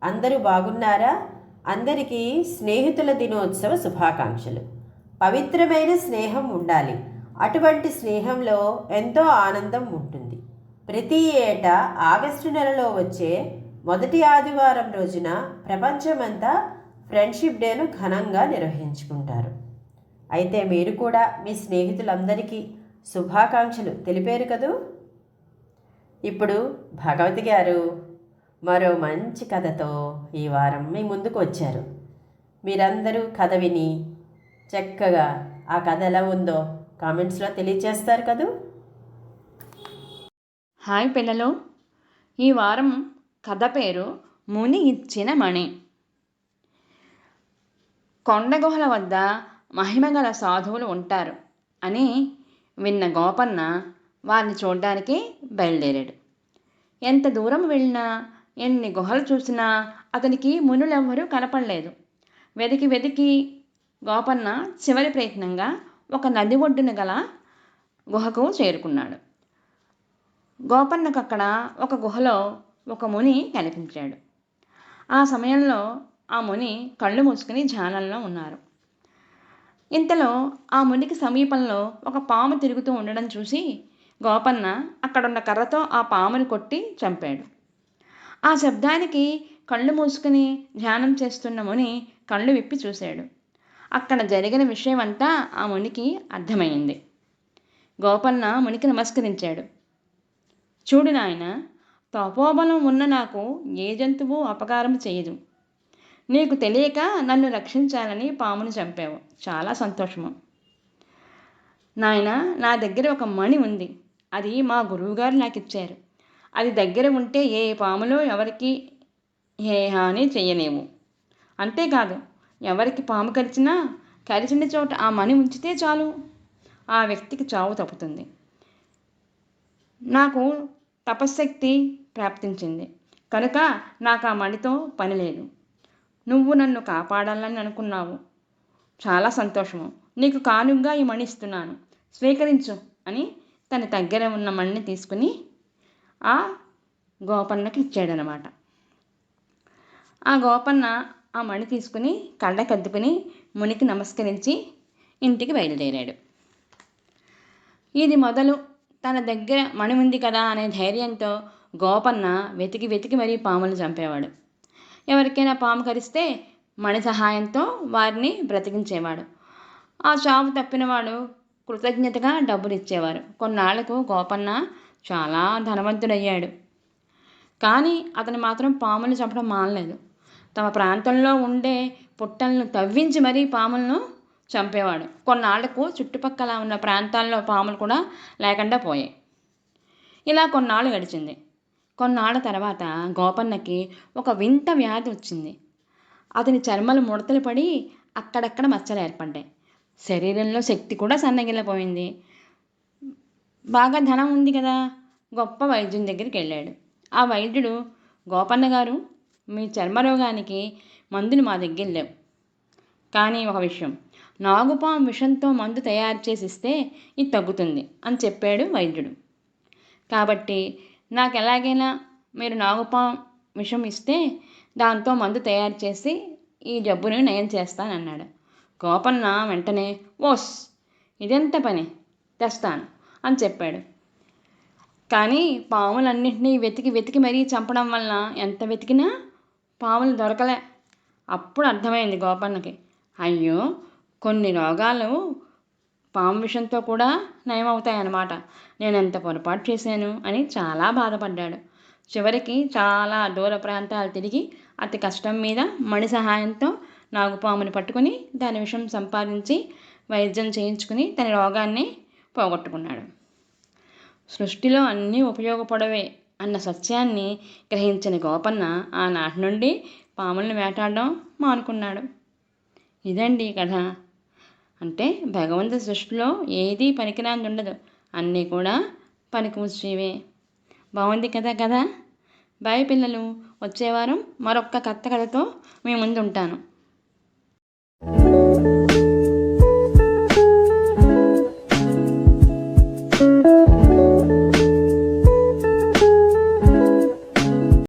అందరూ బాగున్నారా? అందరికీ స్నేహితుల దినోత్సవ శుభాకాంక్షలు. పవిత్రమైన స్నేహం ఉండాలి. అటువంటి స్నేహంలో ఎంతో ఆనందం ఉంటుంది. ప్రతి ఏటా ఆగస్టు నెలలో వచ్చే మొదటి ఆదివారం రోజున ప్రపంచమంతా ఫ్రెండ్షిప్ డేను ఘనంగా నిర్వహించుకుంటారు. అయితే మీరు కూడా మీ స్నేహితులందరికీ శుభాకాంక్షలు తెలిపారు కదూ. ఇప్పుడు భగవతి గారు మరో మంచి కథతో ఈ వారం మీ ముందుకు వచ్చారు. మీరందరూ కథ విని చక్కగా ఆ కథ ఎలా ఉందో కామెంట్స్లో తెలియజేస్తారు కదూ. హాయ్ పిల్లలు, ఈ వారం కథ పేరు ముని ఇచ్చిన మణి. కొండ గుహల వద్ద మహిమగల సాధువులు ఉంటారు అని విన్న గోపన్న వారిని చూడడానికి బయలుదేరాడు. ఎంత దూరం వెళ్ళినా, ఎన్ని గుహలు చూసినా అతనికి మునులెవ్వరూ కనపడలేదు. వెతికి వెతికి గోపన్న చివరి ప్రయత్నంగా ఒక నది ఒడ్డున గల గుహకు చేరుకున్నాడు. గోపన్నకు అక్కడ ఒక గుహలో ఒక ముని కనిపించాడు. ఆ సమయంలో ఆ ముని కళ్ళు మూసుకుని ధ్యానంలో ఉన్నారు. ఇంతలో ఆ మునికి సమీపంలో ఒక పాము తిరుగుతూ ఉండడం చూసి గోపన్న అక్కడున్న కర్రతో ఆ పాముని కొట్టి చంపాడు. ఆ శబ్దానికి కళ్ళు మూసుకుని ధ్యానం చేస్తున్న ముని కళ్ళు విప్పి చూశాడు. అక్కడ జరిగిన విషయం అంతా ఆ మునికి అర్థమైంది. గోపన్న మునికి నమస్కరించాడు. చూడు నాయన, తపోబలం ఉన్న నాకు ఏ జంతువు అపకారం చేయదు. నీకు తెలియక నన్ను రక్షించాలని పాముని చంపావు. చాలా సంతోషము. నాయన, నా దగ్గర ఒక మణి ఉంది. అది మా గురువుగారు నాకు ఇచ్చారు. అది దగ్గర ఉంటే ఏ పాములో ఎవరికి ఏ హాని చెయ్యలేము. అంతేకాదు, ఎవరికి పాము కరిచిన చోట ఆ మణి ఉంచితే చాలు, ఆ వ్యక్తికి చావు తప్పుతుంది. నాకు తపశ్శక్తి ప్రాప్తించింది కనుక నాకు ఆ మణితో పని లేదు. నువ్వు నన్ను కాపాడాలని అనుకున్నావు. చాలా సంతోషము. నీకు కానుగ్గా ఈ మణి ఇస్తున్నాను, స్వీకరించు అని తన దగ్గర ఉన్న మణిని తీసుకుని ఆ గోపన్నకి ఇచ్చాడనమాట. ఆ గోపన్న ఆ మణి తీసుకుని కళ్ళకద్దుకుని మునికి నమస్కరించి ఇంటికి బయలుదేరాడు. ఇది మొదలు తన దగ్గర మణి ఉంది కదా అనే ధైర్యంతో గోపన్న వెతికి వెతికి మరీ పాములు చంపేవాడు. ఎవరికైనా పాము కరిస్తే మణి సహాయంతో వారిని బ్రతికించేవాడు. ఆ చావు తప్పినవాడు కృతజ్ఞతగా డబ్బులు ఇచ్చేవారు. కొన్నాళ్లకు గోపన్న చాలా ధనవంతుడయ్యాడు. కానీ అతను మాత్రం పాములు చంపడం మానలేదు. తమ ప్రాంతంలో ఉండే పుట్టలను తవ్వించి మరీ పాములను చంపేవాడు. కొన్నాళ్లకు చుట్టుపక్కల ఉన్న ప్రాంతాల్లో పాములు కూడా లేకుండా పోయాయి. ఇలా కొన్నాళ్ళు గడిచింది. కొన్నాళ్ళ తర్వాత గోపన్నకి ఒక వింత వ్యాధి వచ్చింది. అతని చర్మలు ముడతలు పడి అక్కడక్కడ మచ్చలు ఏర్పడ్డాయి. శరీరంలో శక్తి కూడా సన్నగిల్లపోయింది. బాగా ధనం ఉంది కదా, గొప్ప వైద్యుని దగ్గరికి వెళ్ళాడు. ఆ వైద్యుడు, గోపన్న గారు, మీ చర్మరోగానికి మందులు మా దగ్గర లేవు. కానీ ఒక విషయం, నాగుపాము విషంతో మందు తయారు చేసి ఇస్తే ఇది తగ్గుతుంది అని చెప్పాడు వైద్యుడు. కాబట్టి నాకు ఎలాగైనా మీరు నాగుపాము విషం ఇస్తే దాంతో మందు తయారు చేసి ఈ జబ్బుని నయం చేస్తానన్నాడు. గోపన్న వెంటనే, ఓస్, ఇదెంత పని, తెస్తాను అని చెప్పాడు. కానీ పాములన్నింటినీ వెతికి వెతికి మరీ చంపడం వలన ఎంత వెతికినా పాములు దొరకలే. అప్పుడు అర్థమైంది గోపన్నకి, అయ్యో, కొన్ని రోగాలు పాము విషంతో కూడా నయమవుతాయన్నమాట. నేను ఎంత పొరపాటు చేశాను అని చాలా బాధపడ్డాడు. చివరికి చాలా దూర ప్రాంతాలు తిరిగి అతి కష్టం మీద మణి సహాయంతో నాగుపాముని పట్టుకుని దాని విషం సంపాదించి వైద్యం చేయించుకుని తన రోగాన్ని పోగొట్టుకున్నాడు. సృష్టిలో అన్నీ ఉపయోగపడవే అన్న సత్యాన్ని గ్రహించిన గోపన్న ఆనాటి నుండి పాములను వేటాడడం మానుకున్నాడు. ఇదండి కథ. అంటే భగవంతుడి సృష్టిలో ఏదీ పనికిరాంది ఉండదు, అన్నీ కూడా పనికి వచ్చేవే. బాగుంది కదా. బాయ్ పిల్లలు, వచ్చే వారం మరొక్క కొత్త కథతో మీ ముందు ఉంటాను.